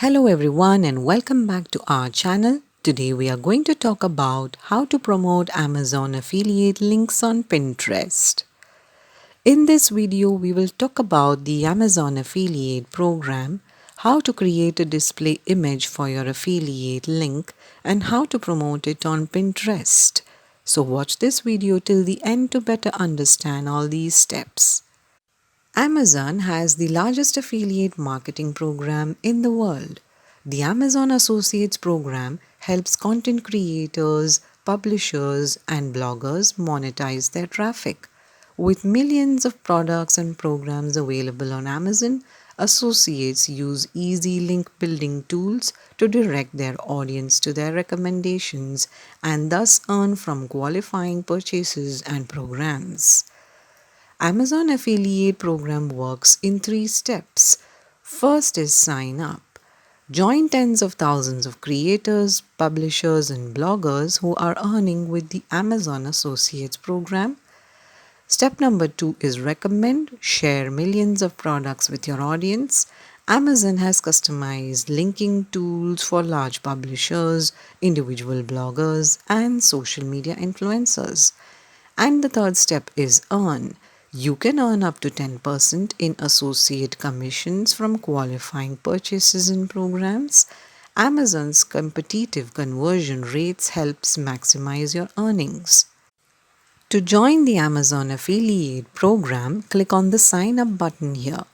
Hello everyone and welcome back to our channel. Today we are going to talk about how to promote Amazon affiliate links on Pinterest. In this video we will talk about the Amazon affiliate program, how to create a display image for your affiliate link and how to promote it on Pinterest. So watch this video till the end to better understand all these steps. Amazon has the largest affiliate marketing program in the world. The Amazon Associates program helps content creators, publishers, and bloggers monetize their traffic. With millions of products and programs available on Amazon, associates use easy link building tools to direct their audience to their recommendations and thus earn from qualifying purchases and programs. Amazon affiliate program works in 3 steps. First is sign up. Join tens of thousands of creators, publishers, and bloggers who are earning with the Amazon Associates program. Step number 2 is recommend. Share millions of products with your audience. Amazon has customized linking tools for large publishers, individual bloggers, and social media influencers. And the third step is earn. You can earn up to 10% in associate commissions from qualifying purchases in programs. Amazon's competitive conversion rates helps maximize your earnings. To join the Amazon affiliate program, click on the sign up button here.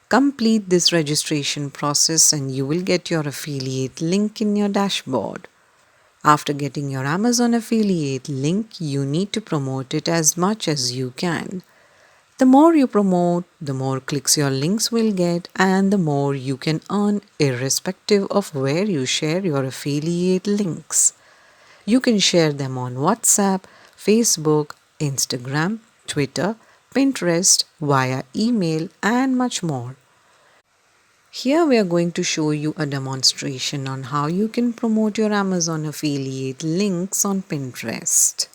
Complete this registration process and you will get your affiliate link in your dashboard. After getting your Amazon affiliate link, you need to promote it as much as you can. The more you promote, the more clicks your links will get and the more you can earn irrespective of where you share your affiliate links. You can share them on WhatsApp, Facebook, Instagram, Twitter, Pinterest, via email and much more. Here we are going to show you a demonstration on how you can promote your Amazon affiliate links on Pinterest.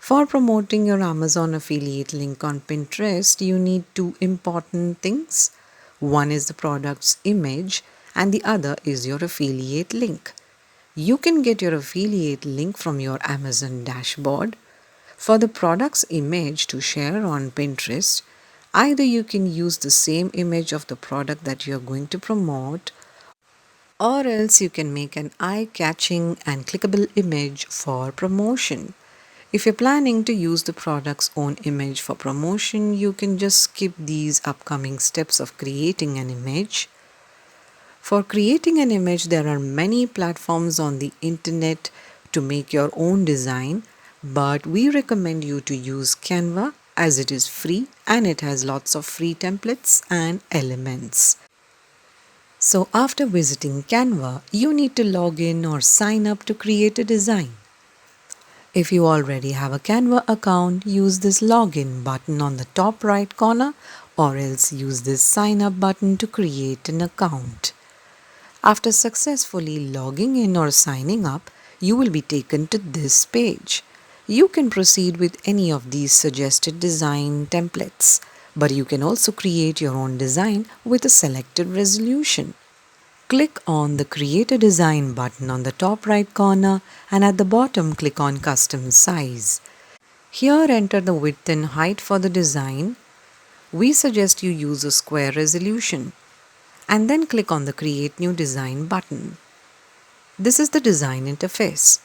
For promoting your Amazon affiliate link on Pinterest, you need two important things. One is the product's image and the other is your affiliate link. You can get your affiliate link from your Amazon dashboard. For the product's image to share on Pinterest, either you can use the same image of the product that you are going to promote, or else you can make an eye-catching and clickable image for promotion. If you're planning to use the product's own image for promotion, you can just skip these upcoming steps of creating an image. For creating an image, there are many platforms on the internet to make your own design, but we recommend you to use Canva as it is free and it has lots of free templates and elements. So after visiting Canva, you need to log in or sign up to create a design. If you already have a Canva account, use this login button on the top right corner or else use this sign up button to create an account. After successfully logging in or signing up, you will be taken to this page. You can proceed with any of these suggested design templates, but you can also create your own design with a selected resolution. Click on the Create a Design button on the top right corner and at the bottom click on Custom Size. Here enter the width and height for the design. We suggest you use a square resolution and then click on the Create New Design button. This is the design interface.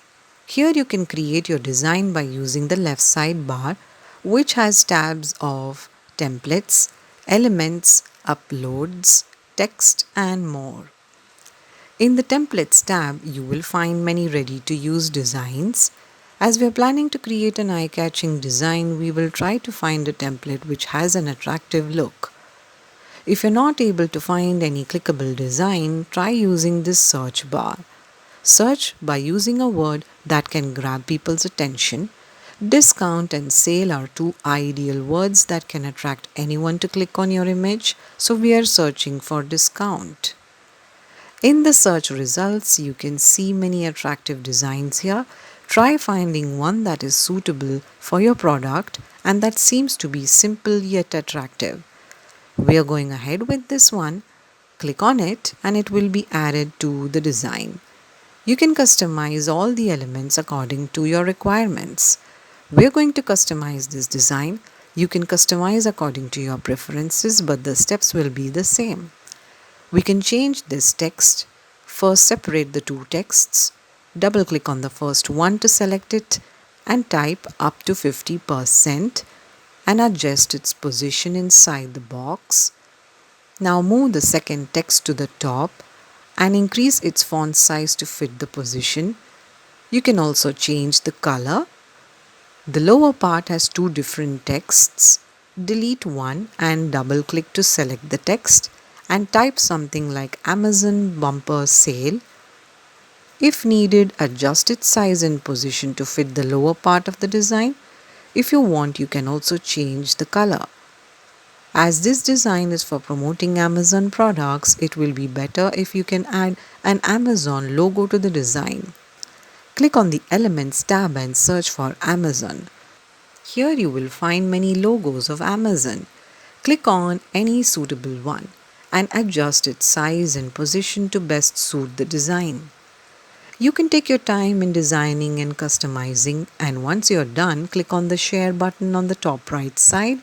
Here you can create your design by using the left sidebar, which has tabs of templates, elements, uploads, text and more. In the templates tab, you will find many ready-to-use designs. As we are planning to create an eye-catching design, we will try to find a template which has an attractive look. If you're not able to find any clickable design, try using this search bar. Search by using a word that can grab people's attention. Discount and sale are two ideal words that can attract anyone to click on your image, so we are searching for discount. In the search results, you can see many attractive designs here. Try finding one that is suitable for your product and that seems to be simple yet attractive. We are going ahead with this one. Click on it and it will be added to the design. You can customize all the elements according to your requirements. We're going to customize this design. You can customize according to your preferences, but the steps will be the same. We can change this text. First, separate the two texts. Double click on the first one to select it and type up to 50% and adjust its position inside the box. Now move the second text to the top and increase its font size to fit the position. You can also change the color. The lower part has two different texts. Delete one and double click to select the text and type something like Amazon bumper sale. If needed, adjust its size and position to fit the lower part of the design. If you want, you can also change the color. As this design is for promoting Amazon products, it will be better if you can add an Amazon logo to the design. Click on the Elements tab and search for Amazon. Here you will find many logos of Amazon. Click on any suitable one and adjust its size and position to best suit the design. You can take your time in designing and customizing, and once you're done, click on the Share button on the top right side.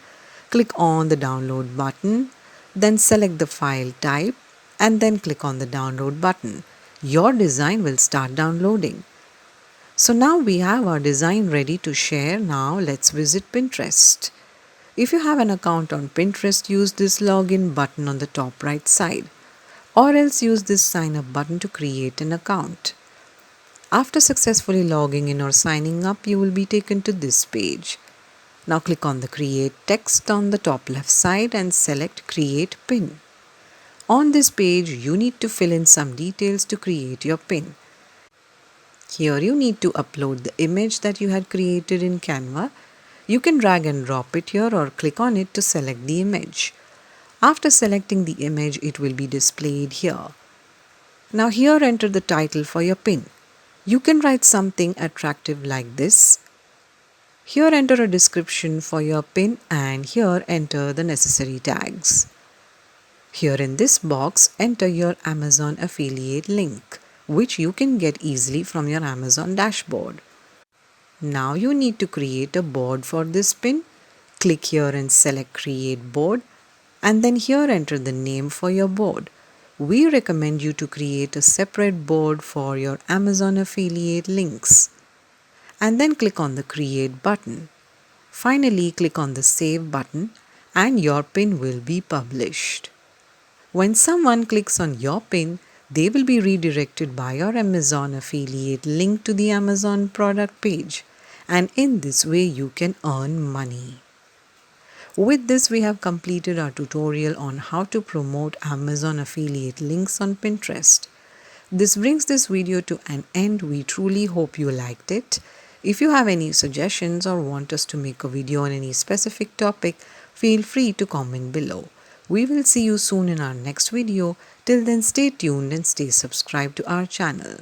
Click on the Download button, then select the file type and then click on the Download button. Your design will start downloading. So now we have our design ready to share. Now let's visit Pinterest. If you have an account on Pinterest, use this login button on the top right side, or else use this sign up button to create an account. After successfully logging in or signing up, you will be taken to this page. Now click on the Create text on the top left side and select Create Pin. On this page, you need to fill in some details to create your pin. Here you need to upload the image that you had created in Canva. You can drag and drop it here or click on it to select the image. After selecting the image, it will be displayed here. Now here enter the title for your pin. You can write something attractive like this. Here enter a description for your pin and here enter the necessary tags. Here in this box, enter your Amazon affiliate link, which you can get easily from your Amazon dashboard. Now you need to create a board for this pin. Click here and select Create Board and then here enter the name for your board. We recommend you to create a separate board for your Amazon affiliate links. And then click on the Create button. Finally, click on the Save button and your pin will be published. When someone clicks on your pin, they will be redirected by your Amazon affiliate link to the Amazon product page, and in this way you can earn money. With this, we have completed our tutorial on how to promote Amazon affiliate links on Pinterest. This brings this video to an end. We truly hope you liked it. If you have any suggestions or want us to make a video on any specific topic, feel free to comment below. We will see you soon in our next video. Till then, stay tuned and stay subscribed to our channel.